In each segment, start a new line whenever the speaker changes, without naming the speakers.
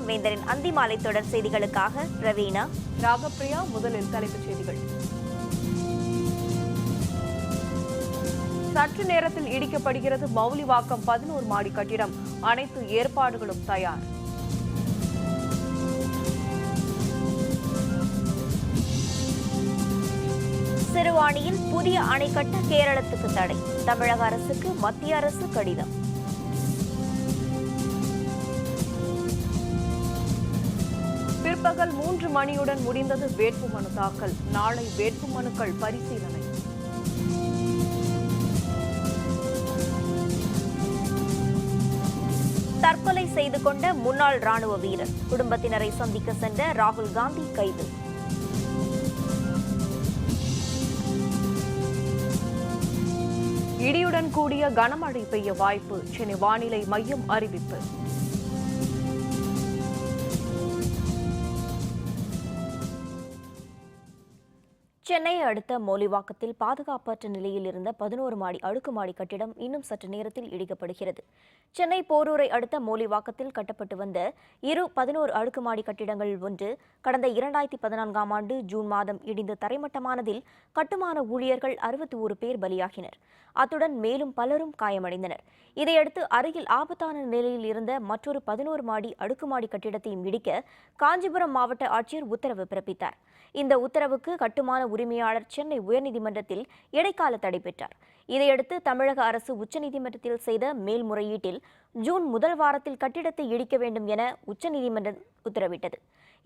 வணக்கம். வேந்தரின் அந்திமாலை தொடர் செய்திகளுக்காக ரவீனா,
ராகப்பிரியா. முதலில் தலைப்புச் செய்திகள். சற்று நேரத்தில் இடிக்கப்படுகிறது மௌலிவாக்கம் 11 மாடி கட்டிடம். அனைத்து ஏற்பாடுகளும் தயார்.
சிறுவாணியில் புதிய அணை கட்ட கேரளத்துக்கு தடை. தமிழக அரசுக்கு மத்திய அரசு கடிதம்.
பிற்பகல் 3 மணியுடன் முடிந்தது வேட்புமனு தாக்கல். நாளை வேட்புமனுக்கள் பரிசீலனை.
தற்கொலை செய்து கொண்ட முன்னாள் ராணுவ வீரர் குடும்பத்தினரை சந்திக்க சென்ற ராகுல் காந்தி கைது.
இடியுடன் கூடிய கனமழை பெய்ய வாய்ப்பு. சென்னை வானிலை மையம் அறிவிப்பு.
சென்னையை அடுத்த மௌலிவாக்கத்தில் பாதுகாப்பற்ற நிலையில் இருந்த 11 மாடி அடுக்குமாடி கட்டிடம் இன்னும் சற்று நேரத்தில் இடிக்கப்படுகிறது. சென்னை போரூரை அடுத்த மௌலிவாக்கத்தில் கட்டப்பட்டு வந்த 11 அடுக்குமாடி கட்டிடங்களில் ஒன்று கடந்த 2014ஆம் ஆண்டு ஜூன் மாதம் இடிந்து தரைமட்டமானதில் கட்டுமான ஊழியர்கள் 61 பேர் பலியாகினர். அத்துடன் மேலும் பலரும் காயமடைந்தனர். இதையடுத்து அருகில் ஆபத்தான நிலையில் இருந்த மற்றொரு 11 மாடி அடுக்குமாடி கட்டிடத்தையும் இடிக்க காஞ்சிபுரம் மாவட்ட ஆட்சியர் உத்தரவு பிறப்பித்தார். இந்த உத்தரவுக்கு கட்டுமான உரிமையாளர் சென்னை உயர்நீதிமன்றத்தில் இடைக்கால தடை பெற்றார். இதையடுத்து தமிழக அரசு உச்சநீதிமன்றத்தில் செய்த மேல்முறையீட்டில் ஜூன் முதல் வாரத்தில் கட்டிடத்தை இடிக்க வேண்டும் என உச்சநீதிமன்றம் உத்தரவிட்டது.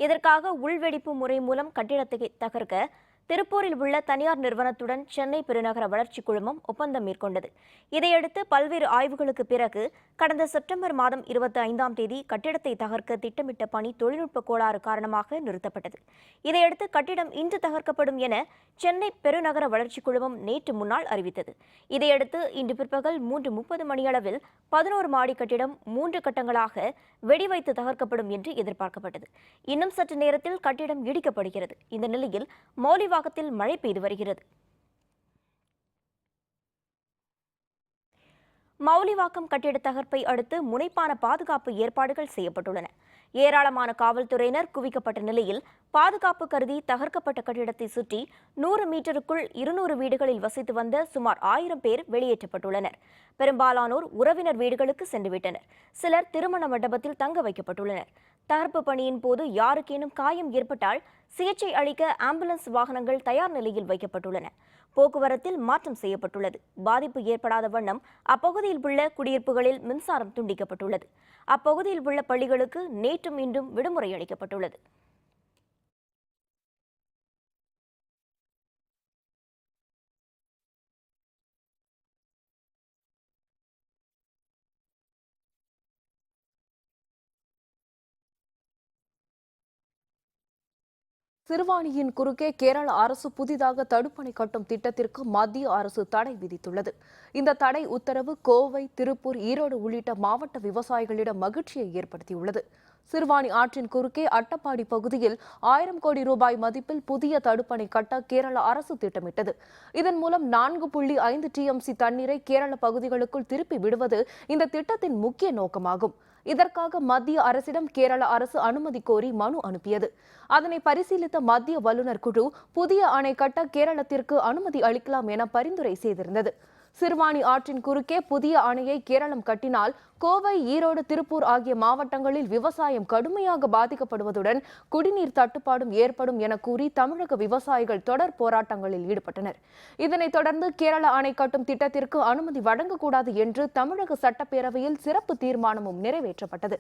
இதற்காக உள்வெடிப்பு முறை மூலம் கட்டிடத்தை தகர்க்க திருப்பூரில் உள்ள தனியார் நிறுவனத்துடன் சென்னை பெருநகர வளர்ச்சி குழுமம் ஒப்பந்தம் மேற்கொண்டது. இதையடுத்து பல்வேறு ஆய்வுகளுக்கு பிறகு கடந்த செப்டம்பர் மாதம் 25ஆம் தேதி கட்டிடத்தை தகர்க்க திட்டமிட்ட பணி தொழில்நுட்ப கோளாறு காரணமாக நிறுத்தப்பட்டது. இதையடுத்து கட்டிடம் இன்று தகர்க்கப்படும் என சென்னை பெருநகர வளர்ச்சி குழுமம் நேற்று முன்னாள் அறிவித்தது. இதையடுத்து இன்று பிற்பகல் 3:30 மணியளவில் 11 மாடி கட்டிடம் 3 கட்டங்களாக வெடிவைத்து தகர்க்கப்படும் என்று எதிர்பார்க்கப்பட்டது. இன்னும் சற்று நேரத்தில் கட்டிடம் இடிக்கப்படுகிறது. இந்த நிலையில் மௌலிவாக்கத்தில் மழை பெய்து வருகிறது. மௌலிவாக்கம் கட்டிட தகர்ப்பை அடுத்து முனைப்பான பாதுகாப்பு ஏற்பாடுகள் செய்யப்பட்டுள்ளன. ஏராளமான காவல்துறையினர் குவிக்கப்பட்ட நிலையில் பாதுகாப்பு கருதி தகர்க்கப்பட்ட கட்டிடத்தை சுற்றி 100 மீட்டருக்குள் 200 வீடுகளில் வசித்து வந்த சுமார் 1000 பேர் வெளியேற்றப்பட்டுள்ளனர். பெரும்பாலானோர் உறவினர் வீடுகளுக்கு சென்றுவிட்டனர். சிலர் திருமண மண்டபத்தில் தங்க வைக்கப்பட்டுள்ளனர். தகர்ப்பு பணியின் போது யாருக்கேனும் காயம் ஏற்பட்டால் சிகிச்சை அளிக்க ஆம்புலன்ஸ் வாகனங்கள் தயார் நிலையில் வைக்கப்பட்டுள்ளன. போக்குவரத்தில் மாற்றம் செய்யப்பட்டுள்ளது. பாதிப்பு ஏற்படாத வண்ணம் அப்பகுதியில் உள்ள குடியிருப்புகளில் மின்சாரம் துண்டிக்கப்பட்டுள்ளது. அப்பகுதியில் உள்ள பள்ளிகளுக்கு நேற்றும் இன்றும் விடுமுறை அளிக்கப்பட்டுள்ளது.
சிறுவாணியின் குறுக்கே கேரள அரசு புதிதாக தடுப்பணை கட்டும் திட்டத்திற்கு மத்திய அரசு தடை விதித்துள்ளது. இந்த தடை உத்தரவு கோவை, திருப்பூர், ஈரோடு உள்ளிட்ட மாவட்ட விவசாயிகளிடம் மகிழ்ச்சியை ஏற்படுத்தியுள்ளது. சிறுவாணி ஆற்றின் குறுக்கே அட்டப்பாடி பகுதியில் 1000 கோடி ரூபாய் மதிப்பில் புதிய தடுப்பணை கட்ட கேரள அரசு திட்டமிட்டது. இதன் மூலம் 4.5 TMC தண்ணீரை கேரள பகுதிகளுக்குள் திருப்பி விடுவது இந்த திட்டத்தின் முக்கிய நோக்கமாகும். இதற்காக மத்திய அரசிடம் கேரள அரசு அனுமதி கோரி மனு அனுப்பியது. அதனை பரிசீலித்த மத்திய வல்லுநர் குழு புதிய அணை கட்ட கேரளத்திற்கு அனுமதி அளிக்கலாம் என பரிந்துரை செய்திருந்தது. சிறுவாணி ஆற்றின் குறுக்கே புதிய அணையை கேரளம் கட்டினால் கோவை, ஈரோடு, திருப்பூர் ஆகிய மாவட்டங்களில் விவசாயம் கடுமையாக பாதிக்கப்படுவதுடன் குடிநீர் தட்டுப்பாடும் ஏற்படும் என கூறி தமிழக விவசாயிகள் தொடர் போராட்டங்களில் ஈடுபட்டனர். இதனைத் தொடர்ந்து கேரள அணை கட்டும் திட்டத்திற்கு அனுமதி வழங்கக்கூடாது என்று தமிழக சட்டப்பேரவையில் சிறப்பு தீர்மானமும் நிறைவேற்றப்பட்டது.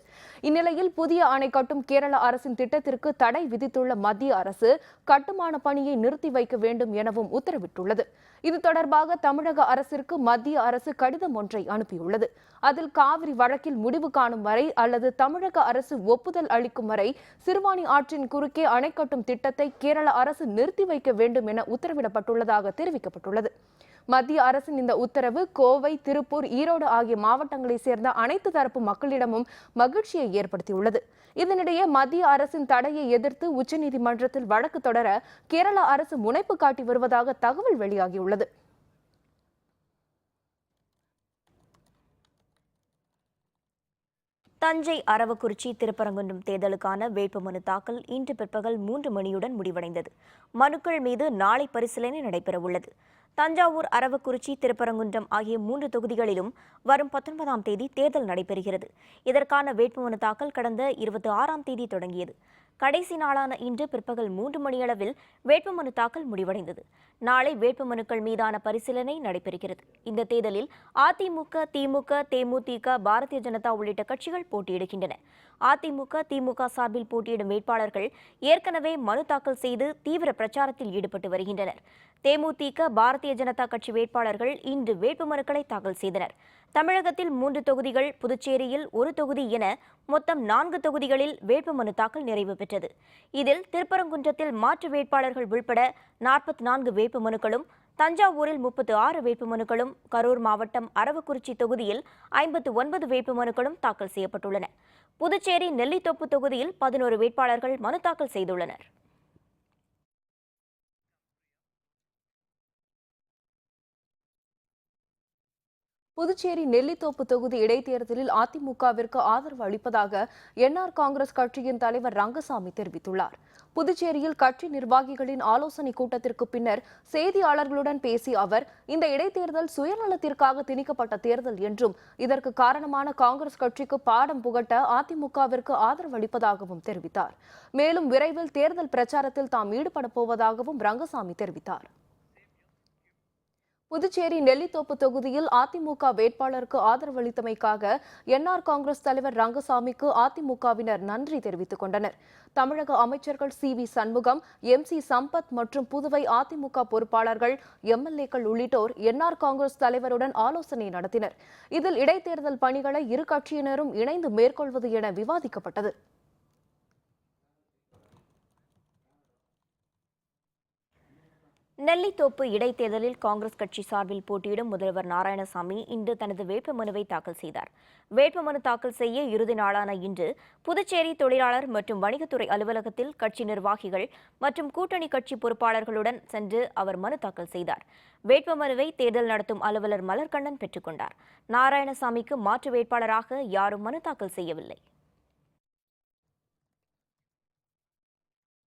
இந்நிலையில் புதிய அணை கட்டும் கேரள அரசின் திட்டத்திற்கு தடை விதித்துள்ள மத்திய அரசு கட்டுமான பணியை நிறுத்தி வைக்க வேண்டும் எனவும் உத்தரவிட்டுள்ளது. இது தொடர்பாக தமிழக அரசிற்கு மத்திய அரசு கடிதம் ஒன்றை அனுப்பியுள்ளது. அதில் காவிரி வழக்கில் முடிவு காணும் வரை அல்லது தமிழக அரசு ஒப்புதல் அளிக்கும் வரை சிறுவாணி ஆற்றின் குறுக்கே அணை கட்டும் திட்டத்தை கேரள அரசு நிறுத்தி வைக்க வேண்டும் என உத்தரவிடப்பட்டுள்ளதாக தெரிவிக்கப்பட்டுள்ளது. மத்திய அரசின் இந்த உத்தரவு கோவை, திருப்பூர், ஈரோடு ஆகிய மாவட்டங்களைச் சேர்ந்த அனைத்து தரப்பு மக்களிடமும் மகிழ்ச்சியை ஏற்படுத்தியுள்ளது. இதனிடையே மத்திய அரசின் தடையை எதிர்த்து உச்சநீதிமன்றத்தில் வழக்கு தொடர கேரள அரசு முனைப்பு காட்டி வருவதாக தகவல் வெளியாகியுள்ளது.
தஞ்சை அரவக்குறிச்சி திருப்பரங்குன்றம் தேர்தலுக்கான வேட்புமனு தாக்கல் இன்று பிற்பகல் 3 மணியுடன் முடிவடைந்தது. மனுக்கள் மீது நாளை பரிசீலனை நடைபெறவுள்ளது. தஞ்சாவூர், அரவக்குறிச்சி, திருப்பரங்குன்றம் ஆகிய 3 தொகுதிகளிலும் வரும் 19ஆம் தேதி தேர்தல் நடைபெறுகிறது. இதற்கான வேட்புமனு தாக்கல் கடந்த 26ஆம் தேதி தொடங்கியது. கடைசி நாளான இன்று பிற்பகல் 3 மணியளவில் வேட்புமனு தாக்கல் முடிவடைந்தது. நாளை வேட்புமனுக்கள் மீதான பரிசீலனை நடைபெறுகிறது. இந்த தேர்தலில் அதிமுக, திமுக, தேமுதிக, பாரதிய ஜனதா உள்ளிட்ட கட்சிகள் போட்டியிடுகின்றன. அதிமுக, திமுக சார்பில் போட்டியிடும் வேட்பாளர்கள் ஏற்கனவே மனு தாக்கல் செய்து தீவிர பிரச்சாரத்தில் ஈடுபட்டு வருகின்றனர். தேமுதிக, பாரதிய ஜனதா கட்சி வேட்பாளர்கள் இன்று வேட்புமனுக்களை தாக்கல் செய்தனர். தமிழகத்தில் 3 தொகுதிகள், புதுச்சேரியில் 1 தொகுதி என மொத்தம் 4 தொகுதிகளில் வேட்புமனு தாக்கல் நிறைவு பெற்றது. இதில் திருப்பரங்குன்றத்தில் மாற்று வேட்பாளர்கள் உள்பட 44 வேட்புமனுக்களும், தஞ்சாவூரில் 36 வேட்புமனுக்களும், கரூர் மாவட்டம் அரவக்குறிச்சி தொகுதியில் 59 வேட்புமனுக்களும் தாக்கல் செய்யப்பட்டுள்ளன. புதுச்சேரி நெல்லித்தோப்பு தொகுதியில் 11 வேட்பாளர்கள் மனு தாக்கல் செய்துள்ளனர்.
புதுச்சேரி நெல்லித்தோப்பு தொகுதி இடைத்தேர்தலில் அதிமுகவிற்கு ஆதரவு அளிப்பதாக என்ஆர் காங்கிரஸ் கட்சியின் தலைவர் ரங்கசாமி தெரிவித்துள்ளார். புதுச்சேரியில் கட்சி நிர்வாகிகளின் ஆலோசனை கூட்டத்திற்கு பின்னர் செய்தியாளர்களுடன் பேசிய அவர், இந்த இடைத்தேர்தல் சுயநலத்திற்காக திணிக்கப்பட்ட தேர்தல் என்றும் இதற்கு காரணமான காங்கிரஸ் கட்சிக்கு பாடம் புகட்ட அதிமுகவிற்கு ஆதரவு அளிப்பதாகவும் தெரிவித்தார். மேலும் விரைவில் தேர்தல் பிரச்சாரத்தில் தாம் ஈடுபட போவதாகவும் ரங்கசாமி தெரிவித்தார். புதுச்சேரி நெல்லித்தோப்பு தொகுதியில் அதிமுக வேட்பாளருக்கு ஆதரவளித்தமைக்காக என்ஆர் காங்கிரஸ் தலைவர் ரங்கசாமிக்கு அதிமுகவினர் நன்றி தெரிவித்துக் கொண்டனர். தமிழக அமைச்சர்கள் சி.வி. சண்முகம், எம்.சி. சம்பத் மற்றும் புதுவை அதிமுக பொறுப்பாளர்கள், எம்எல்ஏக்கள் உள்ளிட்டோர் என்ஆர் காங்கிரஸ் தலைவருடன் ஆலோசனை நடத்தினர். இதில் இடைத்தேர்தல் பணிகளை இரு கட்சியினரும் இணைந்து மேற்கொள்வது என விவாதிக்கப்பட்டது.
நெல்லித்தோப்பு இடைத்தேர்தலில் காங்கிரஸ் கட்சி சார்பில் போட்டியிடும் முதல்வர் நாராயணசாமி இன்று தனது வேட்புமனுவை தாக்கல் செய்தார். வேட்புமனு தாக்கல் செய்ய இறுதி நாளான இன்று புதுச்சேரி தொழிலாளர் மற்றும் வணிகத்துறை அலுவலகத்தில் கட்சி நிர்வாகிகள் மற்றும் கூட்டணி கட்சி பொறுப்பாளர்களுடன் சென்று அவர் மனு தாக்கல் செய்தார். வேட்புமனுவை தேர்தல் நடத்தும் அலுவலர் மலர்கண்ணன் பெற்றுக்கொண்டார். நாராயணசாமிக்கு மாற்று வேட்பாளராக யாரும் மனு தாக்கல் செய்யவில்லை.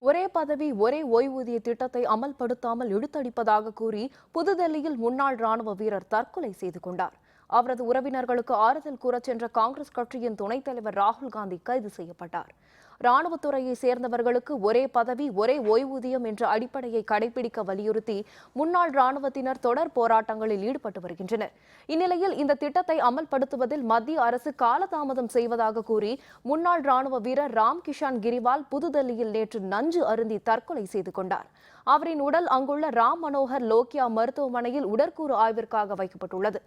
ஒரே பதவி ஒரே ஓய்வூதிய திட்டத்தை அமல்படுத்தாமல் இழுத்தடிப்பதாக கூறி புதுதில்லியில் முன்னாள் ராணுவ வீரர் தற்கொலை செய்து கொண்டார். அவரது உறவினர்களுக்கு ஆறுதல் கூறச் சென்ற காங்கிரஸ் கட்சியின் துணைத் தலைவர் ராகுல் காந்தி கைது செய்யப்பட்டார். ராணுவத்துறையை சேர்ந்தவர்களுக்கு ஒரே பதவி ஒரே ஓய்வூதியம் என்ற அடிப்படையை கடைபிடிக்க வலியுறுத்தி முன்னாள் ராணுவத்தினர் தொடர் போராட்டங்களில் ஈடுபட்டு வருகின்றனர். இந்நிலையில் இந்த திட்டத்தை அமல்படுத்துவதில் மத்திய அரசு காலதாமதம் செய்வதாக கூறி முன்னாள் ராணுவ வீரர் ராம் கிஷான் கிரிவால் புதுதில்லியில் நேற்று நஞ்சு அருந்தி தற்கொலை செய்து கொண்டார். அவரின் உடல் அங்குள்ள ராம் மனோகர் லோக்கியா மருத்துவமனையில் உடற்கூறு ஆய்விற்காக வைக்கப்பட்டுள்ளது.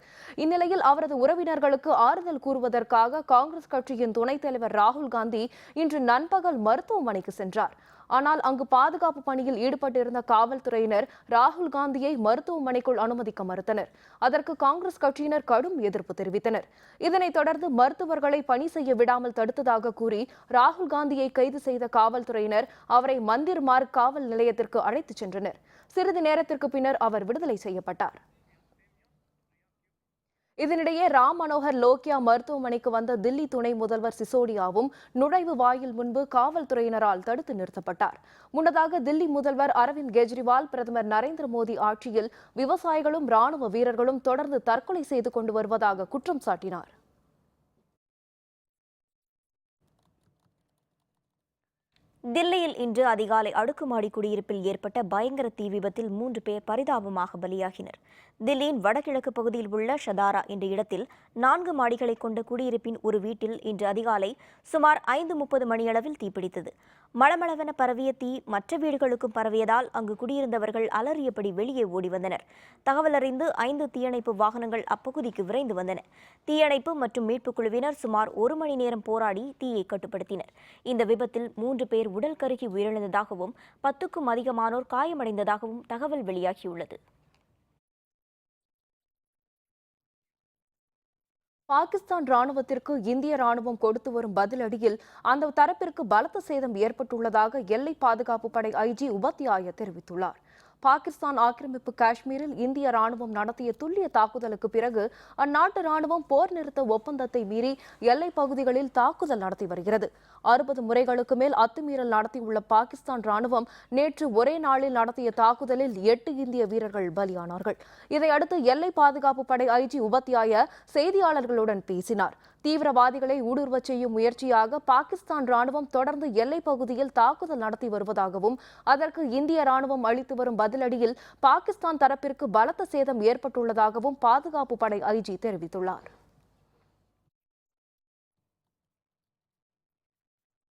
இந்நிலையில் அவரது உறவினர்களுக்கு ஆறுதல் கூறுவதற்காக காங்கிரஸ் கட்சியின் துணைத் தலைவர் ராகுல் காந்தி இன்று நண்பகல் மருத்துவமனைக்கு சென்றார். ஆனால் அங்கு பாதுகாப்பு பணியில் ஈடுபட்டிருந்த காவல்துறையினர் ராகுல் காந்தியை மருத்துவமனைக்குள் அனுமதிக்க மறுத்தனர். அதற்கு காங்கிரஸ் கட்சியினர் கடும் எதிர்ப்பு தெரிவித்தனர். இதனைத் தொடர்ந்து மருத்துவர்களை பணி செய்ய விடாமல் தடுத்ததாக கூறி ராகுல் காந்தியை கைது செய்த காவல்துறையினர் அவரை மந்திர் மார்க் காவல் நிலையத்திற்கு அழைத்துச் சென்றனர். சிறிது நேரத்திற்கு பின்னர் அவர் விடுதலை செய்யப்பட்டார். இதனிடையே ராம் மனோகர் லோக்கியா மருத்துவமனைக்கு வந்த தில்லி துணை முதல்வர் சிசோடியாவும் நுழைவு வாயில் முன்பு காவல்துறையினரால் தடுத்து நிறுத்தப்பட்டார். முன்னதாக தில்லி முதல்வர் அரவிந்த் கெஜ்ரிவால் பிரதமர் நரேந்திர மோடி ஆட்சியில் விவசாயிகளும் ராணுவ வீரர்களும் தொடர்ந்து தற்கொலை செய்து கொண்டு வருவதாக குற்றம் சாட்டினார்.
தில்லியில் இன்று அதிகாலை அடுக்குமாடி குடியிருப்பில் ஏற்பட்ட பயங்கர தீ விபத்தில் 3 பேர் பரிதாபமாக பலியாகினர். தில்லியின் வடகிழக்கு பகுதியில் உள்ள ஷதாரா என்ற இடத்தில் 4 மாடிகளை கொண்ட குடியிருப்பின் ஒரு வீட்டில் இன்று அதிகாலை சுமார் 5:30 மணியளவில் தீப்பிடித்தது. மளமளவென பரவிய தீ மற்ற வீடுகளுக்கும் பரவியதால் அங்கு குடியிருந்தவர்கள் அலறியபடி வெளியே ஓடி வந்தனர். தகவல் அறிந்து 5 தீயணைப்பு வாகனங்கள் அப்பகுதிக்கு விரைந்து வந்தன. தீயணைப்பு மற்றும் மீட்புக் குழுவினர் சுமார் 1 மணி நேரம் போராடி தீயை கட்டுப்படுத்தினர். இந்த விபத்தில் 3 பேர் உடல் கருகி உயிரிழந்ததாகவும் 10க்கும் அதிகமானோர் காயமடைந்ததாகவும் தகவல் வெளியாகியுள்ளது.
பாகிஸ்தான் ராணுவத்திற்கு இந்திய ராணுவம் கொடுத்து வரும் பதிலடியில் அந்த தரப்பிற்கு பலத்த சேதம் ஏற்பட்டுள்ளதாக எல்லை பாதுகாப்பு படை ஐஜி உபாத்யாயா தெரிவித்துள்ளார். பாகிஸ்தான் ஆக்கிரமிப்பு காஷ்மீரில் இந்திய ராணுவம் நடத்திய துல்லிய தாக்குதலுக்கு பிறகு அந்நாட்டு ராணுவம் போர் நிறுத்த ஒப்பந்தத்தை மீறி எல்லைப் பகுதிகளில் தாக்குதல் நடத்தி வருகிறது. 60 முறைகளுக்கு மேல் அத்துமீறல் நடத்தியுள்ள பாகிஸ்தான் ராணுவம் நேற்று ஒரே நாளில் நடத்திய தாக்குதலில் 8 இந்திய வீரர்கள் பலியானார்கள். இதையடுத்து எல்லை பாதுகாப்பு படை ஐஜி உபாத்யாயா செய்தியாளர்களுடன் பேசினார். தீவிரவாதிகளை ஊடுருவச் செய்யும் முயற்சியாக பாகிஸ்தான் ராணுவம் தொடர்ந்து எல்லைப் பகுதியில் தாக்குதல் நடத்தி வருவதாகவும் அதற்கு இந்திய ராணுவம் அளித்து வரும் பதிலடியில் பாகிஸ்தான் தரப்பிற்கு பலத்த சேதம் ஏற்பட்டுள்ளதாகவும் பாதுகாப்பு படை ஐஜி தெரிவித்துள்ளார்.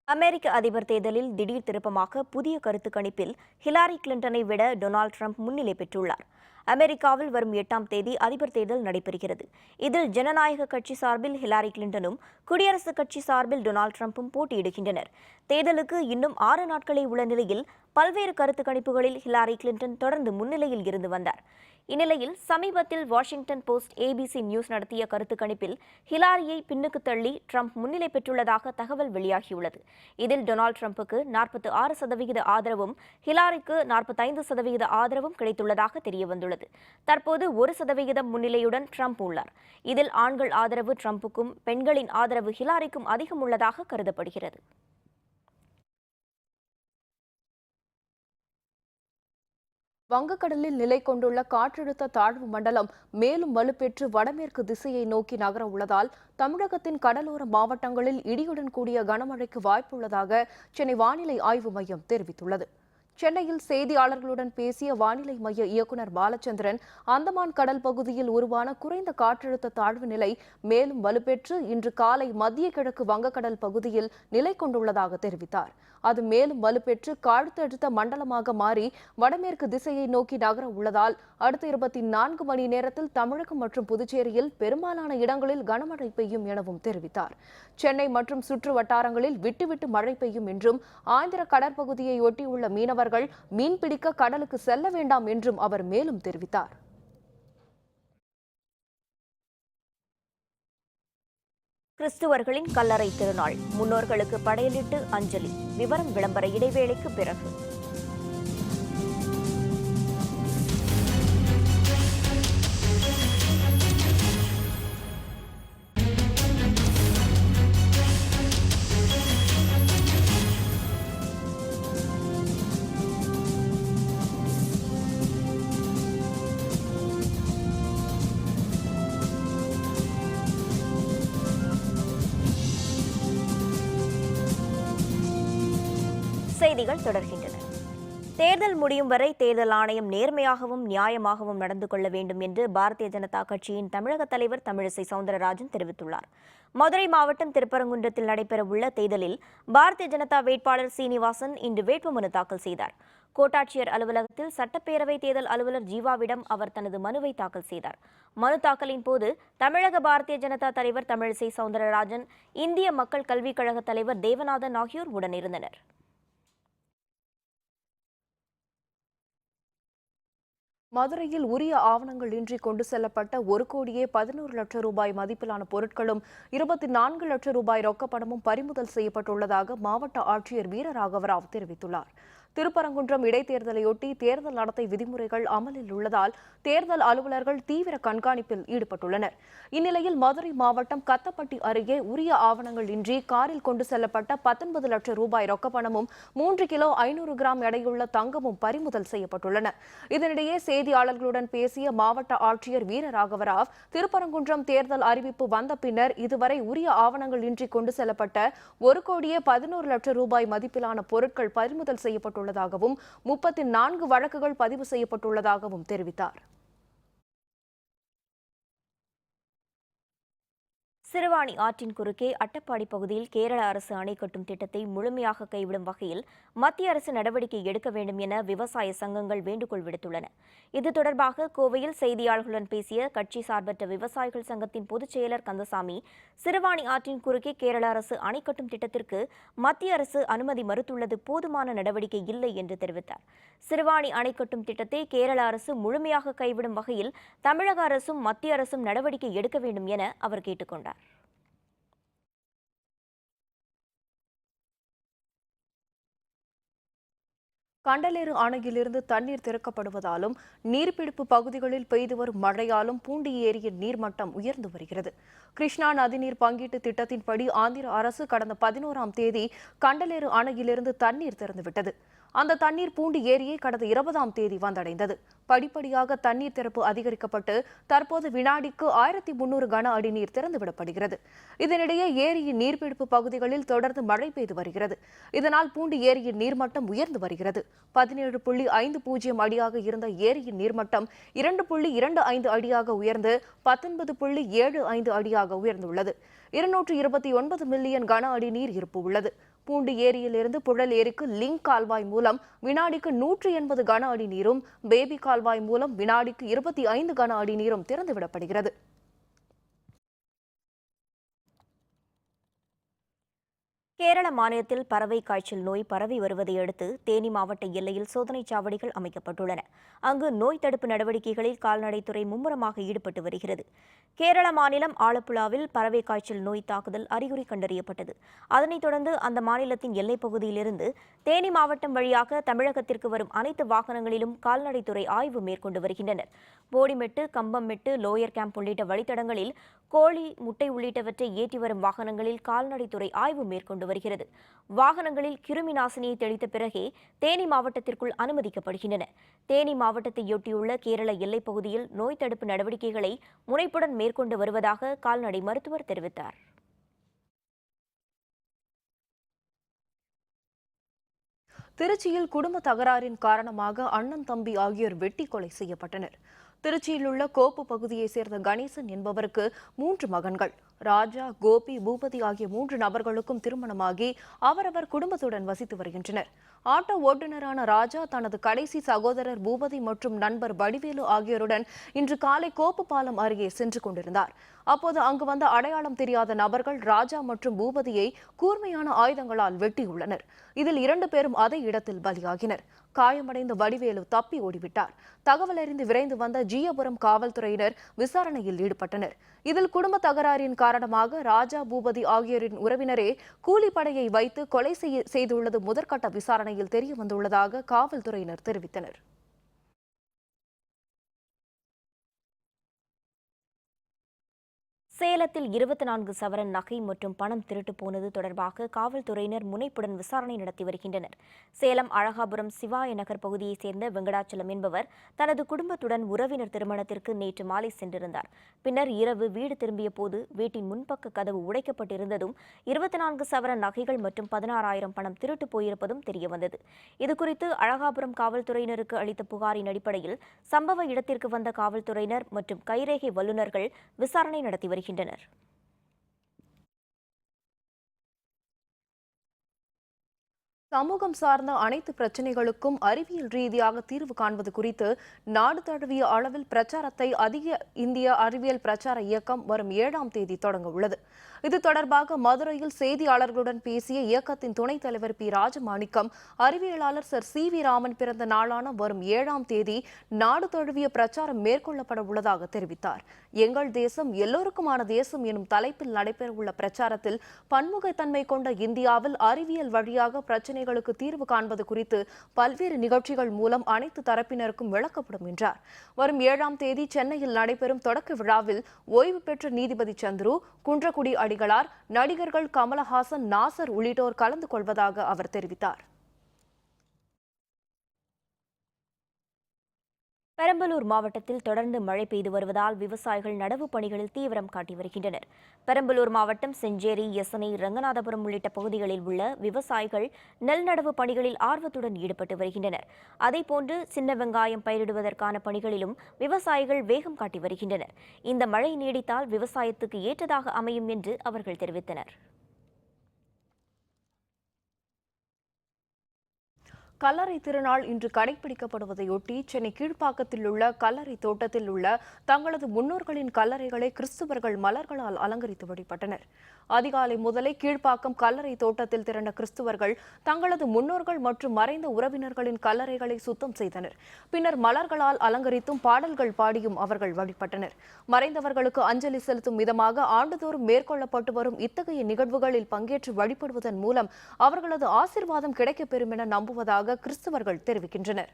அமெரிக்க அதிபர் தேர்தலில் திடீர் திருப்பமாக புதிய கருத்து கணிப்பில் ஹிலாரி கிளின்டனை விட டொனால்டு ட்ரம்ப் முன்னிலை பெற்றுள்ளார். அமெரிக்காவில் வரும் 8ஆம் தேதி அதிபர் தேர்தல் நடைபெறுகிறது. இதில் ஜனநாயக கட்சி சார்பில் ஹிலாரி கிளின்டனும் குடியரசுக் கட்சி சார்பில் டொனால்டு ட்ரம்பும் போட்டியிடுகின்றனர். தேர்தலுக்கு இன்னும் 6 நாட்களே உள்ள நிலையில் பல்வேறு கருத்து கணிப்புகளில் ஹிலாரி கிளின்டன் தொடர்ந்து முன்னிலையில் இருந்து வந்தார். இந்நிலையில் சமீபத்தில் வாஷிங்டன் போஸ்ட் ABC நியூஸ் நடத்திய கருத்து கணிப்பில் ஹிலாரியை பின்னுக்கு தள்ளி ட்ரம்ப் முன்னிலை பெற்றுள்ளதாக தகவல் வெளியாகியுள்ளது. இதில் டொனால்டு ட்ரம்புக்கு 46% ஆதரவும் ஹிலாரிக்கு 45% ஆதரவும் கிடைத்துள்ளதாக தெரியவந்துள்ளது. தற்போது 1% முன்னிலையுடன் ட்ரம்ப் உள்ளார். இதில் ஆண்கள் ஆதரவு ட்ரம்புக்கும் பெண்களின் ஆதரவு ஹிலாரிக்கும் அதிகம் உள்ளதாக கருதப்படுகிறது.
வங்கக்கடலில் நிலை கொண்டுள்ள காற்றழுத்த தாழ்வு மண்டலம் மேலும் வலுப்பெற்று வடமேற்கு திசையை நோக்கி நகர உள்ளதால் தமிழகத்தின் கடலோர மாவட்டங்களில் இடியுடன் கூடிய கனமழைக்கு வாய்ப்புள்ளதாக சென்னை வானிலை ஆய்வு மையம் தெரிவித்துள்ளது. சென்னையில் செய்தியாளர்களுடன் பேசிய வானிலை மைய இயக்குநர் பாலச்சந்திரன், அந்தமான் கடல் பகுதியில் உருவான குறைந்த காற்றழுத்த தாழ்வு நிலை மேலும் வலுப்பெற்று இன்று காலை மத்திய கிழக்கு வங்கக்கடல் பகுதியில் நிலை கொண்டுள்ளதாக தெரிவித்தார். அது மேலும் வலுப்பெற்று காற்றழுத்த மண்டலமாக மாறி வடமேற்கு திசையை நோக்கி நகர உள்ளதால் அடுத்த 24 மணி நேரத்தில் தமிழகம் மற்றும் புதுச்சேரியில் பெரும்பாலான இடங்களில் கனமழை பெய்யும் எனவும் தெரிவித்தார். சென்னை மற்றும் சுற்று வட்டாரங்களில் விட்டுவிட்டு மழை பெய்யும் என்றும் ஆந்திர கடற்பகுதியை ஒட்டியுள்ள மீனவர்கள் மீன்பிடிக்க கடலுக்கு செல்ல வேண்டாம் என்றும் அவர் மேலும் தெரிவித்தார்.
கிறிஸ்துவர்களின் கல்லறை திருநாள், முன்னோர்களுக்கு படையலிட்டு அஞ்சலி. விவரம் விளம்பர இடைவேளைக்கு பிறகு. செய்திகள் தொடர்கின்றன. தேர்தல் முடியும் வரை தேர்தல் ஆணையம் நேர்மையாகவும் நியாயமாகவும் நடந்து கொள்ள வேண்டும் என்று பாரதிய ஜனதா கட்சியின் தமிழக தலைவர் தமிழிசை சவுந்தரராஜன் தெரிவித்துள்ளார். மதுரை மாவட்டம் திருப்பரங்குன்றத்தில் நடைபெறவுள்ள தேர்தலில் பாரதிய ஜனதா வேட்பாளர் சீனிவாசன் இன்று வேட்புமனு தாக்கல் செய்தார். கோட்டாட்சியர் அலுவலகத்தில் சட்டப்பேரவை தேர்தல் அலுவலர் ஜீவாவிடம் அவர் தனது மனுவை தாக்கல் செய்தார். மனு தாக்கலின் போது தமிழக பாரதிய ஜனதா தலைவர் தமிழிசை சவுந்தரராஜன், இந்திய மக்கள் கல்விக் கழக தலைவர் தேவநாதன் ஆகியோர் உடனிருந்தனர்.
மதுரையில் உரிய ஆவணங்கள் இன்றி கொண்டு செல்லப்பட்ட 1,11,00,000 ரூபாய் மதிப்பிலான பொருட்களும் 24 லட்சம் ரூபாய் ரொக்கப்பணமும் பறிமுதல் செய்யப்பட்டுள்ளதாக மாவட்ட ஆட்சியர் வீரராகவராவ் தெரிவித்துள்ளார். திருப்பரங்குன்றம் இடைத்தேர்தலையொட்டி தேர்தல் நடத்தை விதிமுறைகள் அமலில் உள்ளதால் தேர்தல் அலுவலர்கள் தீவிர கண்காணிப்பில் ஈடுபட்டுள்ளனர். இந்நிலையில் மதுரை மாவட்டம் கத்தப்பட்டி அருகே உரிய ஆவணங்கள் இன்றி காரில் கொண்டு செல்லப்பட்ட 19 லட்சம் ரூபாய் ரொக்கப்பணமும் 3 கிலோ 500 கிராம் எடையுள்ள தங்கமும் பறிமுதல் செய்யப்பட்டுள்ளன. இதனிடையே செய்தியாளர்களுடன் பேசிய மாவட்ட ஆட்சியர் வீரராகவராவ், திருப்பரங்குன்றம் தேர்தல் அறிவிப்பு வந்த பின்னர் இதுவரை உரிய ஆவணங்கள் இன்றி கொண்டு செல்லப்பட்ட 1,11,00,000 ரூபாய் மதிப்பிலான பொருட்கள் பறிமுதல் செய்யப்பட்டுள்ளதாகவும் 34 வழக்குகள் பதிவு செய்யப்பட்டுள்ளதாகவும் தெரிவித்தார்.
சிறுவாணி ஆற்றின் குறுக்கே அட்டப்பாடி பகுதியில் கேரள அரசு அணை கட்டும் திட்டத்தை முழுமையாக கைவிடும் வகையில் மத்திய அரசு நடவடிக்கை எடுக்க வேண்டும் என விவசாய சங்கங்கள் வேண்டுகோள் விடுத்துள்ளன. இது தொடர்பாக கோவையில் செய்தியாளர்களுடன் பேசிய கட்சி சார்பற்ற விவசாயிகள் சங்கத்தின் பொதுச் செயலர் கந்தசாமி, சிறுவாணி ஆற்றின் குறுக்கே கேரள அரசு அணை கட்டும் திட்டத்திற்கு மத்திய அரசு அனுமதி மறுத்துள்ளது போதுமான நடவடிக்கை இல்லை என்று தெரிவித்தார். சிறுவாணி அணை கட்டும் திட்டத்தை கேரள அரசு முழுமையாக கைவிடும் வகையில் தமிழக அரசும் மத்திய அரசும் நடவடிக்கை எடுக்க வேண்டும் என அவர் கேட்டுக்கொண்டார்.
கண்டலேறு அணையிலிருந்து தண்ணீர் திறக்கப்படுவதாலும் நீர்பிடிப்பு பகுதிகளில் பெய்து வரும் மழையாலும் பூண்டி ஏரியின் நீர்மட்டம் உயர்ந்து வருகிறது. கிருஷ்ணா நதிநீர் பங்கீட்டு திட்டத்தின்படி ஆந்திர அரசு கடந்த 11ஆம் தேதி கண்டலேறு அணையிலிருந்து தண்ணீர் திறந்துவிட்டது. அந்த தண்ணீர் பூண்டி ஏரியை கடந்த 20ஆம் தேதி வந்தடைந்தது. படிப்படியாக தண்ணீர் திறப்பு அதிகரிக்கப்பட்டு தற்போது வினாடிக்கு 1300 கன அடி நீர் திறந்துவிடப்படுகிறது. இதனிடையே ஏரியின் நீர்பிடிப்பு பகுதிகளில் தொடர்ந்து மழை பெய்து வருகிறது. இதனால் பூண்டி ஏரியின் நீர்மட்டம் உயர்ந்து வருகிறது. 17.50 அடியாக இருந்த ஏரியின் நீர்மட்டம் 2.25 அடியாக உயர்ந்து 19.75 அடியாக உயர்ந்துள்ளது. 229 மில்லியன் கன அடி நீர் இருப்பு உள்ளது. பூண்டி ஏரியிலிருந்து புழல் ஏரிக்கு லிங்க் கால்வாய் மூலம் வினாடிக்கு 180 கன அடி நீரும், பேபி கால்வாய் மூலம் வினாடிக்கு 25 கன அடி நீரும் திறந்துவிடப்படுகிறது.
கேரள மாநிலத்தில் பறவை காய்ச்சல் நோய் பரவி வருவதை அடுத்து தேனி மாவட்ட எல்லையில் சோதனைச் சாவடிகள் அமைக்கப்பட்டுள்ளன. அங்கு நோய் தடுப்பு நடவடிக்கைகளில் கால்நடைத்துறை மும்முரமாக ஈடுபட்டு வருகிறது. கேரள மாநிலம் ஆலப்புழாவில் பறவை காய்ச்சல் நோய் தாக்குதல் அறிகுறி கண்டறியப்பட்டது. அதனைத் தொடர்ந்து அந்த மாநிலத்தின் எல்லைப் பகுதியிலிருந்து தேனி மாவட்டம் வழியாக தமிழகத்திற்கு வரும் அனைத்து வாகனங்களிலும் கால்நடைத்துறை ஆய்வு மேற்கொண்டு வருகின்றனர். போடிமெட்டு, கம்பம்மெட்டு, லோயர் கேம்ப் உள்ளிட்ட வழித்தடங்களில் கோழி, முட்டை உள்ளிட்டவற்றை ஏற்றி வரும் வாகனங்களில் கால்நடைத்துறை ஆய்வு மேற்கொண்டு வருகிறது. வாகனங்களில் கிருமி நாசினியை தெளித்த பிறகே தேனி மாவட்டத்திற்குள் அனுமதிக்கப்படுகின்றன. தேனி மாவட்டத்தையொட்டியுள்ள கேரள எல்லைப் பகுதியில் நோய் தடுப்பு நடவடிக்கைகளை முனைப்புடன் மேற்கொண்டு வருவதாக கால்நடை மருத்துவர் தெரிவித்தார்.
திருச்சியில் குடும்ப தகராறின் காரணமாக அண்ணன், தம்பி ஆகியோர் வெட்டி கொலை செய்யப்பட்டனர். திருச்சியில் உள்ள கோப்பு பகுதியைச் சேர்ந்த கணேசன் என்பவருக்கு 3 மகன்கள். ராஜா, கோபி, பூபதி ஆகிய 3 நபர்களுக்கும் திருமணமாகி அவரவர் குடும்பத்துடன் வசித்து வருகின்றனர். ஆட்டோ ஓட்டுநரான ராஜா தனது கடைசி சகோதரர் பூபதி மற்றும் நண்பர் வடிவேலு ஆகியோருடன் இன்று காலை கோப்பு பாலம் அருகே சென்று கொண்டிருந்தார். அப்போது அங்கு வந்த அடையாளம் தெரியாத நபர்கள் ராஜா மற்றும் பூபதியை கூர்மையான ஆயுதங்களால் வெட்டியுள்ளனர். இதில் 2 பேரும் அதே இடத்தில் பலியாகினர். காயமடைந்த வடிவேலு தப்பி ஓடிவிட்டார். தகவல் அறிந்து விரைந்து வந்த ஜீயபுரம் காவல்துறையினர் விசாரணையில் ஈடுபட்டனர். இதில் குடும்ப தகராறின் காரணமாக ராஜா, பூபதி ஆகியோரின் உறவினரே கூலிப்படையை வைத்து கொலை செய்துள்ளது முதற்கட்ட விசாரணையில் தெரியவந்துள்ளதாக காவல்துறையினர் தெரிவித்தனர்.
சேலத்தில் 24 சவரன் நகை மற்றும் பணம் திருட்டு போனது தொடர்பாக காவல்துறையினர் முனைப்புடன் விசாரணை நடத்தி வருகின்றனர். சேலம் அழகாபுரம் சிவாய நகர் பகுதியைச் சேர்ந்த வெங்கடாச்சலம் என்பவர் தனது குடும்பத்துடன் உறவினர் திருமணத்திற்கு நேற்று மாலை சென்றிருந்தார். பின்னர் இரவு வீடு திரும்பிய போது வீட்டின் முன்பக்க கதவு உடைக்கப்பட்டிருந்ததும் 24 சவரன் நகைகள் மற்றும் 16,000 பணம் திருட்டு போயிருப்பதும் தெரியவந்தது. இதுகுறித்து அழகாபுரம் காவல்துறையினருக்கு அளித்த புகாரின் அடிப்படையில் சம்பவ இடத்திற்கு வந்த காவல்துறையினர் மற்றும் கைரேகை வல்லுநர்கள் விசாரணை நடத்தி வருகின்றனர்.
சமூகம் சார்ந்த அனைத்து பிரச்சினைகளுக்கும் அறிவியல் ரீதியாக தீர்வு காண்பது குறித்து நாடு தழுவிய அளவில் பிரச்சாரத்தை இந்திய அறிவியல் பிரச்சார இயக்கம் வரும் 7ஆம் தேதி தொடங்க உள்ளது. இது தொடர்பாக மதுரையில் செய்தியாளர்களுடன் பேசிய இயக்கத்தின் துணைத் தலைவர் பி. ராஜமாணிக்கம், அறிவியலாளர் சர் சி.வி. ராமன் பிறந்த நாளான வரும் 7ஆம் தேதி நாடு தழுவிய பிரச்சாரம் மேற்கொள்ளப்பட உள்ளதாக தெரிவித்தார். எங்கள் தேசம் எல்லோருக்குமான தேசம் எனும் தலைப்பில் நடைபெறவுள்ள பிரச்சாரத்தில் பன்முகத்தன்மை கொண்ட இந்தியாவில் அறிவியல் வழியாக பிரச்சினைகளுக்கு தீர்வு காண்பது குறித்து பல்வேறு நிகழ்ச்சிகள் மூலம் அனைத்து தரப்பினருக்கும் விளக்கப்படும் என்றார். வரும் 7ஆம் தேதி சென்னையில் நடைபெறும் தொடக்க விழாவில் ஓய்வு பெற்ற நீதிபதி சந்துரு, குன்றக்குடி அடிகளார், நடிகர்கள் கமலஹாசன், நாசர் உள்ளிட்டோர் கலந்து கொள்வதாக அவர் தெரிவித்தார்.
பெரம்பலூர் மாவட்டத்தில் தொடர்ந்து மழை பெய்து வருவதால் விவசாயிகள் நடவு பணிகளில் தீவிரம் காட்டி வருகின்றனர். பெரம்பலூர் மாவட்டம் செஞ்சேரி, எசனை, ரங்கநாதபுரம் உள்ளிட்ட பகுதிகளில் உள்ள விவசாயிகள் நெல் நடவு பணிகளில் ஆர்வத்துடன் ஈடுபட்டு வருகின்றனர். அதேபோன்று சின்ன வெங்காயம் பயிரிடுவதற்கான பணிகளிலும் விவசாயிகள் வேகம் காட்டி வருகின்றனர். இந்த மழை நீடித்தால் விவசாயத்துக்கு ஏற்றதாக அமையும் என்று அவர்கள் தெரிவித்தனர்.
கல்லறை திருநாள் இன்று கடைபிடிக்கப்படுவதையொட்டி சென்னை கீழ்ப்பாக்கத்தில் உள்ள கல்லறை தோட்டத்தில் உள்ள தங்களது முன்னோர்களின் கல்லறைகளை கிறிஸ்துவர்கள் மலர்களால் அலங்கரித்து வழிபட்டனர். அதிகாலை முதலே கீழ்ப்பாக்கம் கல்லறை தோட்டத்தில் திரண்ட கிறிஸ்துவர்கள் தங்களது முன்னோர்கள் மற்றும் மறைந்த உறவினர்களின் கல்லறைகளை சுத்தம் செய்தனர். பின்னர் மலர்களால் அலங்கரித்தும் பாடல்கள் பாடியும் அவர்கள் வழிபட்டனர். மறைந்தவர்களுக்கு அஞ்சலி செலுத்தும் விதமாக ஆண்டுதோறும் மேற்கொள்ளப்பட்டு வரும் இத்தகைய நிகழ்வுகளில் பங்கேற்று வழிபடுவதன் மூலம் அவர்களது ஆசீர்வாதம் கிடைக்கப்பெறும் என நம்புவதாக வருவதாக கிறிஸ்தவர்கள் தெரிவிக்கின்றனர்.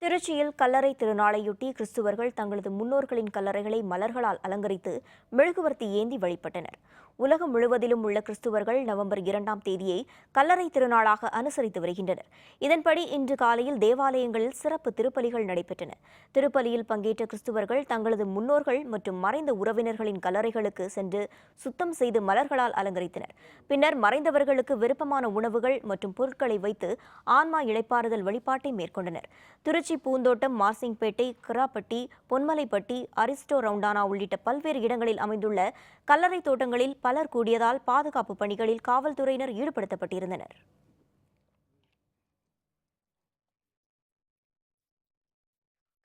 திருச்சியில் கல்லறை திருநாளையொட்டி கிறிஸ்துவர்கள் தங்களது முன்னோர்களின் கல்லறைகளை மலர்களால் அலங்கரித்து மெழுகுவர்த்தி ஏந்தி வழிபட்டனர். உலகம் முழுவதிலும் உள்ள கிறிஸ்துவர்கள் நவம்பர் 2ஆம் தேதியை கல்லறை திருநாளாக அனுசரித்து வருகின்றனர். இதன்படி இன்று காலையில் தேவாலயங்களில் சிறப்பு திருப்பலிகள் நடைபெற்றன. திருப்பலியில் பங்கேற்ற கிறிஸ்துவர்கள் தங்களது முன்னோர்கள் மற்றும் மறைந்த உறவினர்களின் கல்லறைகளுக்கு சென்று சுத்தம் செய்து மலர்களால் அலங்கரித்தனர். பின்னர் மறைந்தவர்களுக்கு விருப்பமான உணவுகள் மற்றும் பொருட்களை வைத்து ஆன்மா இளைப்பாறுதல் வழிபாட்டை மேற்கொண்டனர். திருச்சி பூந்தோட்டம், மார்சிங்பேட்டை, கிராப்பட்டி, பொன்மலைப்பட்டி, அரிஸ்டோ ரவுண்டானா உள்ளிட்ட பல்வேறு இடங்களில் அமைந்துள்ள கல்லறை தோட்டங்களில் பலர் கூடியதால் பாதுகாப்பு பணிகளில் காவல்துறையினர் ஈடுபடுத்தப்பட்டிருந்தனர்.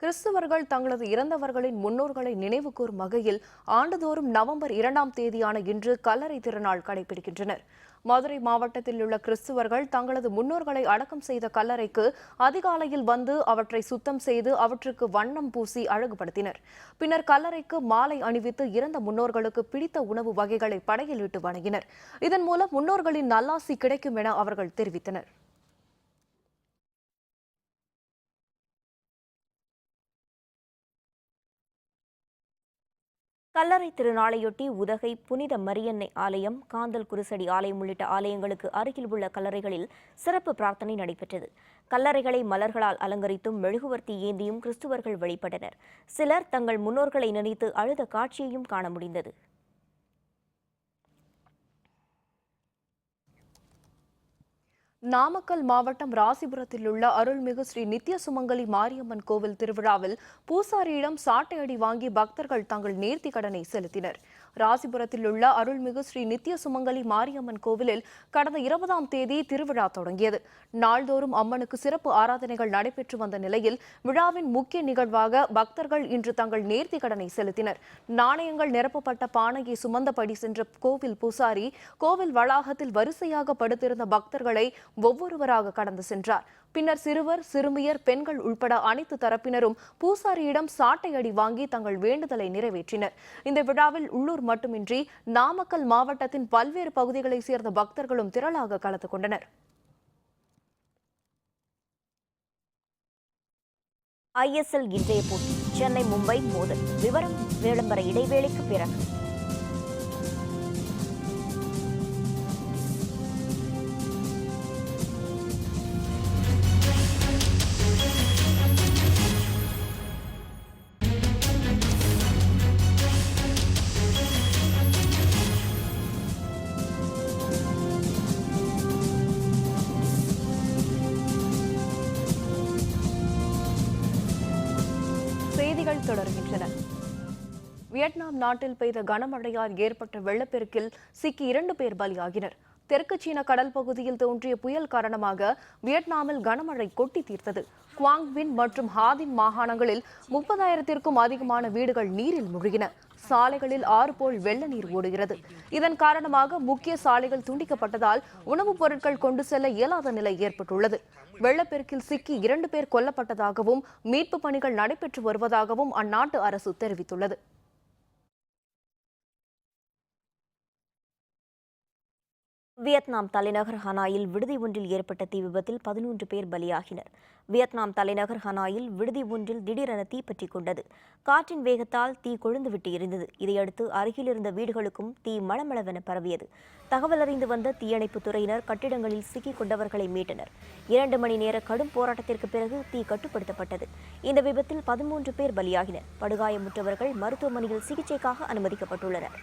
கிறிஸ்தவர்கள் தங்களது இறந்தவர்களின் முன்னோர்களை நினைவுகூரும் வகையில் ஆண்டுதோறும் நவம்பர் 2ஆம் தேதியான இன்று கல்லறை திருநாள் கடைபிடிக்கின்றனர். மதுரை மாவட்டத்தில் உள்ள கிறிஸ்தவர்கள் தங்களது முன்னோர்களை அடக்கம் செய்த கல்லறைக்கு அதிகாலையில் வந்து அவற்றை சுத்தம் செய்து அவற்றுக்கு வண்ணம் பூசி அழகுபடுத்தினர். பின்னர் கல்லறைக்கு மாலை அணிவித்து இறந்த முன்னோர்களுக்கு பிடித்த உணவு வகைகளை படையலிட்டு வணங்கினர். இதன் மூலம் முன்னோர்களின் நல்லாசி கிடைக்கும் என அவர்கள் தெரிவித்தனர்.
கல்லறை திருநாளையொட்டி உதகை புனித மரியன்னை ஆலயம், காந்தல் குருசடி ஆலயம் உள்ளிட்ட ஆலயங்களுக்கு அருகில் உள்ள கல்லறைகளில் சிறப்பு பிரார்த்தனை நடைபெற்றது. கல்லறைகளை மலர்களால் அலங்கரித்தும் மெழுகுவர்த்தி ஏந்தியும் கிறிஸ்துவர்கள் வழிபட்டனர். சிலர் தங்கள் முன்னோர்களை நினைத்து அழுத காட்சியையும் காண முடிந்தது.
நாமக்கல் மாவட்டம் ராசிபுரத்தில் உள்ள அருள்மிகு ஸ்ரீ நித்திய சுமங்கலி மாரியம்மன் கோவில் திருவிழாவில் பூசாரியிடம் சாட்டையடி வாங்கி பக்தர்கள் தங்கள் நேர்த்தி கடனை செலுத்தினர். ராசிபுரத்தில் உள்ள அருள்மிகு ஸ்ரீ நித்திய சுமங்கலி மாரியம்மன் கோவிலில் கடந்த 20ஆம் தேதி திருவிழா தொடங்கியது. நாள்தோறும் அம்மனுக்கு சிறப்பு ஆராதனைகள் நடைபெற்று வந்த நிலையில் விழாவின் முக்கிய நிகழ்வாக பக்தர்கள் இன்று தங்கள் நேர்த்தி கடனை செலுத்தினர். நாணயங்கள் நிரப்பப்பட்ட பானையை சுமந்தபடி சென்ற கோவில் பூசாரி கோவில் வளாகத்தில் வரிசையாக படுத்திருந்த பக்தர்களை ஒவ்வொருவராக கடந்து சென்றார். பின்னர் சிறுவர், சிறுமியர், பெண்கள் உள்பட அனைத்து தரப்பினரும் பூசாரியிடம் சாட்டையடி வாங்கி தங்கள் வேண்டுதலை நிறைவேற்றினர். இந்த விழாவில் உள்ளூர் மட்டுமின்றி நாமக்கல் மாவட்டத்தின் பல்வேறு பகுதிகளைச் சேர்ந்த பக்தர்களும் திரளாக கலந்து கொண்டனர்.
ISL இன்றைய போட்டி சென்னை மும்பை மோதல். விவரம் விளம்பர இடைவேளைக்கு பிறகு.
செய்திகள் தொடர்கின்றன. வியட்நாம் நாட்டில் பெய்த கனமழையால் ஏற்பட்ட வெள்ளப்பெருக்கில் சிக்கி 2 பேர் பலியாகினர். தெற்கு சீன கடல் பகுதியில் தோன்றிய புயல் காரணமாக வியட்நாமில் கனமழை கொட்டி தீர்த்தது. குவாங்பின் மற்றும் ஹாதின் மாகாணங்களில் 30,000த்திற்கும் அதிகமான வீடுகள் நீரில் மூழ்கின. சாலைகளில் ஆறு போல் வெள்ள நீர் ஓடுகிறது. இதன் காரணமாக முக்கிய சாலைகள் துண்டிக்கப்பட்டதால் உணவுப் பொருட்கள் கொண்டு செல்ல இயலாத நிலை ஏற்பட்டுள்ளது. வெள்ளப்பெருக்கில் சிக்கி 2 பேர் கொல்லப்பட்டதாகவும் மீட்பு பணிகள் நடைபெற்று வருவதாகவும் அந்நாட்டு அரசு தெரிவித்துள்ளது.
வியட்நாம் தலைநகர் ஹனாயில் விடுதி ஒன்றில் ஏற்பட்ட தீ விபத்தில் 11 பேர் பலியாகினர். வியட்நாம் தலைநகர் ஹனாயில் விடுதி ஒன்றில் திடீரென தீப்பற்றிக் கொண்டது. காற்றின் வேகத்தால் தீ கொழுந்துவிட்டு எரிந்தது. இதையடுத்து அருகிலிருந்த வீடுகளுக்கும் தீ மளமளவென பரவியது. தகவல் அறிந்து வந்த தீயணைப்புத் துறையினர் கட்டிடங்களில் சிக்கிக் கொண்டவர்களை மீட்டனர். 2 மணி நேர கடும் போராட்டத்திற்கு பிறகு தீ கட்டுப்படுத்தப்பட்டது. இந்த விபத்தில் 13 பேர் பலியாகினர். படுகாயமுற்றவர்கள் மருத்துவமனையில் சிகிச்சைக்காக அனுமதிக்கப்பட்டுள்ளனர்.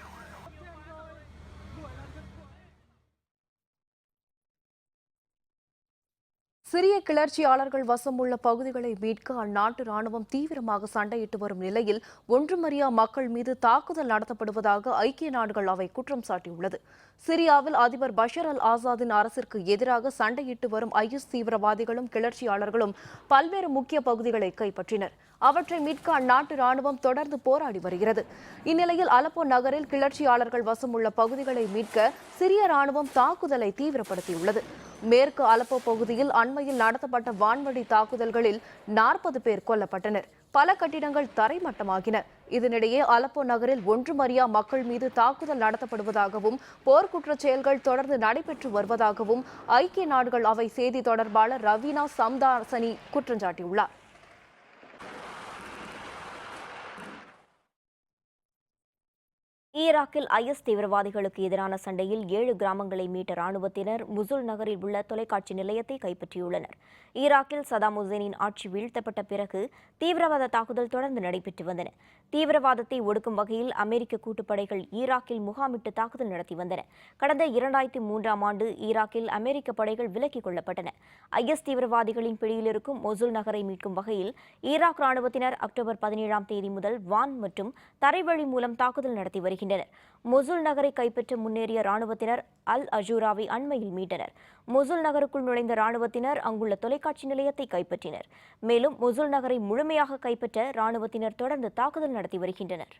சிரிய கிளர்ச்சியாளர்கள் வசம் உள்ள பகுதிகளை மீட்க அந்நாட்டு ராணுவம் தீவிரமாக சண்டையிட்டு வரும் நிலையில் ஒன்றுமறியா மக்கள் மீது தாக்குதல் நடத்தப்படுவதாக ஐக்கிய நாடுகள் அவை குற்றம் சாட்டியுள்ளது. சிரியாவில் அதிபர் பஷர் அல் ஆசாதின் அரசிற்கு எதிராக சண்டையிட்டு வரும் IS தீவிரவாதிகளும் கிளர்ச்சியாளர்களும் பல்வேறு முக்கிய பகுதிகளை கைப்பற்றினர். அவற்றை மீட்க அந்நாட்டு ராணுவம் தொடர்ந்து போராடி வருகிறது. இந்நிலையில் அலப்போ நகரில் கிளர்ச்சியாளர்கள் வசம் உள்ள பகுதிகளை மீட்க சிரிய ராணுவம் தாக்குதலை தீவிரப்படுத்தியுள்ளது. மேற்கு அலப்போ பகுதியில் அண்மையில் நடத்தப்பட்ட வான்வழி தாக்குதல்களில் 40 பேர் கொல்லப்பட்டனர். பல கட்டிடங்கள் தரைமட்டமாகின. இதனிடையே அலப்போ நகரில் ஒன்றுமறியா மக்கள் மீது தாக்குதல் நடத்தப்படுவதாகவும் போர்க்குற்றச் செயல்கள் தொடர்ந்து நடைபெற்று வருவதாகவும் ஐக்கிய நாடுகள் அவை செய்தி தொடர்பாளர் ரவீனா சம்தாசனி குற்றம் சாட்டியுள்ளார்.
ஈராக்கில் IS தீவிரவாதிகளுக்கு எதிரான சண்டையில் 7 கிராமங்களை மீட்ட ராணுவத்தினர் முசுல் நகரில் உள்ள தொலைக்காட்சி நிலையத்தை கைப்பற்றியுள்ளனர். ஈராக்கில் சதாம் ஹுசேனின் ஆட்சி வீழ்த்தப்பட்ட பிறகு தீவிரவாத தாக்குதல் தொடர்ந்து நடைபெற்று வந்தன. தீவிரவாதத்தை ஒடுக்கும் வகையில் அமெரிக்க கூட்டுப்படைகள் ஈராக்கில் முகாமிட்டு தாக்குதல் நடத்தி வந்தன. கடந்த 2003ஆம் ஆண்டு ஈராக்கில் அமெரிக்க படைகள் விலக்கிக் கொள்ளப்பட்டன. IS தீவிரவாதிகளின் பிடியில் இருக்கும் மொசுல் நகரை மீட்கும் வகையில் ஈராக் ராணுவத்தினர் அக்டோபர் 17ஆம் தேதி முதல் வான் மற்றும் தரைவழி மூலம் தாக்குதல் நடத்தி வருகின்றனர். மொசுல் நகரை கைப்பற்ற முன்னேறிய ராணுவத்தினர் அல் அஜூராவை அண்மையில் மீட்டனர். மொசுல் நகருக்குள் நுழைந்த ராணுவத்தினர் அங்குள்ள தொலைக்காட்சி நிலையத்தை கைப்பற்றினர். மேலும் மொசுல் நகரை முழுமையாக கைப்பற்ற ராணுவத்தினர் தொடர்ந்து தாக்குதல் நடத்தி வருகின்றனர்.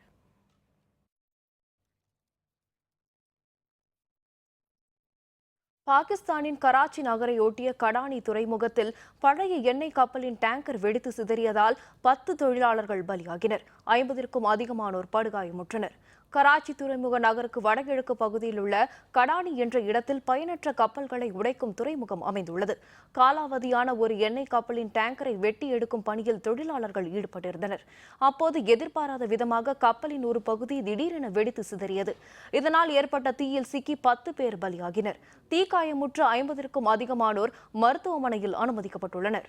பாகிஸ்தானின் கராச்சி நகரை ஒட்டிய கடானி துறைமுகத்தில் பழைய எண்ணெய் கப்பலின் டேங்கர் வெடித்து சிதறியதால் 10 தொழிலாளர்கள் பலியாகினர். 50க்கும் அதிகமானோர் படுகாயமுற்றனர். கராச்சி துறைமுக நகருக்கு வடகிழக்கு பகுதியில் உள்ள கடானி என்ற இடத்தில் பயனற்ற கப்பல்களை உடைக்கும் துறைமுகம் அமைந்துள்ளது. காலாவதியான ஒரு எண்ணெய் கப்பலின் டேங்கரை வெட்டி எடுக்கும் பணியில் தொழிலாளர்கள் ஈடுபட்டிருந்தனர். அப்போது எதிர்பாராத விதமாக கப்பலின் ஒரு பகுதி திடீரென வெடித்து சிதறியது. இதனால் ஏற்பட்ட தீயில் சிக்கி 10 பேர் பலியாகினர். தீக்காயமுற்ற 50க்கும் அதிகமானோர் மருத்துவமனையில் அனுமதிக்கப்பட்டுள்ளனர்.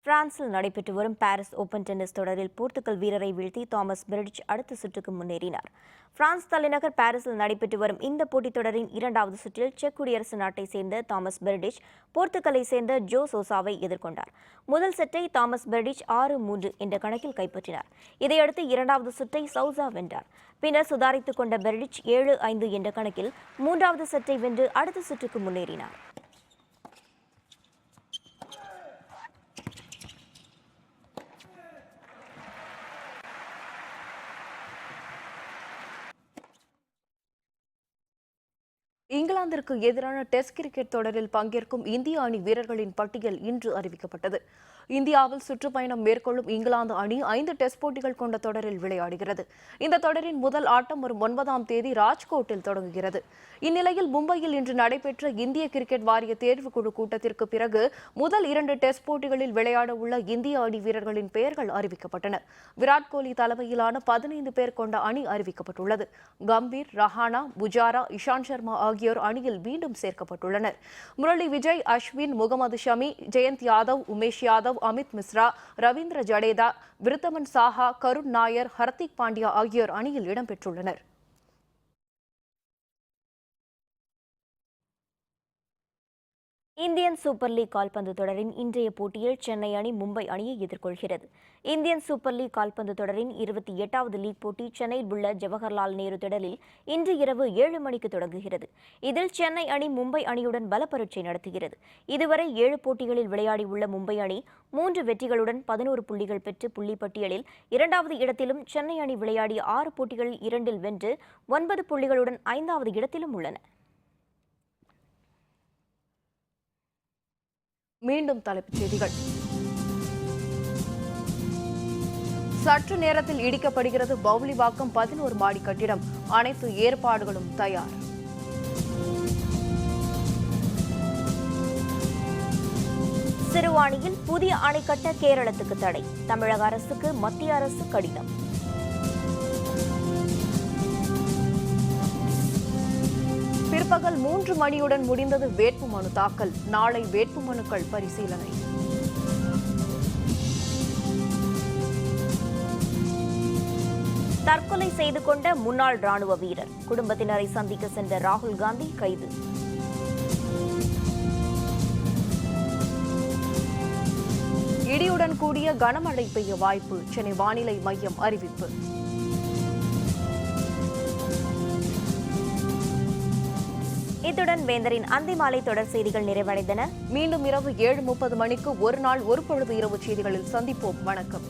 பிரான்சில் நடைபெற்று வரும் பாரிஸ் ஓபன் டென்னிஸ் தொடரில் போர்த்துகல் வீரரை வீழ்த்தி தாமஸ் பெர்டிச் அடுத்த சுற்றுக்கு முன்னேறினார். பிரான்ஸ் தலைநகர் பாரிஸில் நடைபெற்று வரும் இந்த போட்டித் தொடரின் 2வது சுற்றில் செக் குடியரசு நாட்டை சேர்ந்த தாமஸ் பெர்டிச் போர்த்துகலை சேர்ந்த ஜோ சோசாவை எதிர்கொண்டார். முதல் செட்டை தாமஸ் பெர்டிச் 6-3 என்ற கணக்கில் கைப்பற்றினார். இதையடுத்து 2வது சுற்றை சௌசா வென்றார். பின்னர் சுதாரித்துக் கொண்ட பெர்டிச் 7-5 என்ற கணக்கில் 3வது செட்டை வென்று அடுத்த சுற்றுக்கு முன்னேறினார்.
இங்கிலாந்திற்கு எதிரான டெஸ்ட் கிரிக்கெட் தொடரில் பங்கேற்கும் இந்திய அணி வீரர்களின் பட்டியல் இன்று அறிவிக்கப்பட்டது. இந்தியாவில் சுற்றுப்பயணம் மேற்கொள்ளும் இங்கிலாந்து அணி 5 டெஸ்ட் போட்டிகள் கொண்ட தொடரில் விளையாடுகிறது. இந்த தொடரின் முதல் ஆட்டம் வரும் 9ஆம் தேதி ராஜ்கோட்டில் தொடங்குகிறது. இந்நிலையில் மும்பையில் இன்று நடைபெற்ற இந்திய கிரிக்கெட் வாரிய தேர்வுக்குழு கூட்டத்திற்கு பிறகு முதல் 2 டெஸ்ட் போட்டிகளில் விளையாட உள்ள இந்திய அணி வீரர்களின் பெயர்கள் அறிவிக்கப்பட்டன. விராட் கோலி தலைமையிலான 15 பேர் கொண்ட அணி அறிவிக்கப்பட்டுள்ளது. கம்பீர், ரஹானா, புஜாரா, இஷாந்த் சர்மா ஆகியோர் அணியில் மீண்டும் சேர்க்கப்பட்டுள்ளனர். முரளி விஜய், அஸ்வின், முகமது ஷமி, ஜெயந்த் யாதவ், உமேஷ் யாதவ், அமித் மிஸ்ரா, ரவீந்திர ஜடேஜா, விருத்தமன் சாஹா, கருண் நாயர், ஹர்திக் பாண்டியா ஆகியோர் அணியில் இடம்பெற்றுள்ளனர்.
இந்தியன் சூப்பர் லீக் கால்பந்து தொடரின் இன்றைய போட்டியில் சென்னை அணி மும்பை அணியை எதிர்கொள்கிறது. இந்தியன் சூப்பர் லீக் கால்பந்து தொடரின் 28வது லீக் போட்டி சென்னையில் உள்ள ஜவஹர்லால் நேரு திடலில் இன்று இரவு 7 மணிக்கு தொடங்குகிறது. இதில் சென்னை அணி மும்பை அணியுடன் பலப்பரீட்சை நடத்துகிறது. இதுவரை 7 போட்டிகளில் விளையாடியுள்ள மும்பை அணி 3 வெற்றிகளுடன் 11 புள்ளிகள் பெற்று புள்ளிப்பட்டியலில் 2வது இடத்திலும், சென்னை அணி விளையாடிய 6 போட்டிகளில் 2இல் வென்று 9 புள்ளிகளுடன் 5வது இடத்திலும் உள்ளன.
மீண்டும் தலைப்புச் செய்திகள். சற்று நேரத்தில் இடிக்கப்படுகிறது பவுலிவாக்கம் 11 மாடி கட்டிடம். அனைத்து ஏற்பாடுகளும் தயார்.
சிறுவாணியில் புதிய அணை கட்ட கேரளத்துக்கு தடை. தமிழக அரசுக்கு மத்திய அரசு கடிதம்.
பிற்பகல் 3 மணியுடன் முடிந்தது வேட்புமனு தாக்கல். நாளை வேட்புமனுக்கள் பரிசீலனை.
தற்கொலை செய்து கொண்ட முன்னாள் ராணுவ வீரர் குடும்பத்தினரை சந்திக்க சென்ற ராகுல் காந்தி கைது.
இடியுடன் கூடிய கனமழை பெய்ய வாய்ப்பு. சென்னை வானிலை மையம் அறிவிப்பு.
இத்துடன் வேந்தரின் அந்திமாலை தொடர் செய்திகள் நிறைவடைந்தன.
மீண்டும் இரவு 7:30 மணிக்கு ஒரு நாள் ஒரு பொழுது இரவு செய்திகளில் சந்திப்போம். வணக்கம்.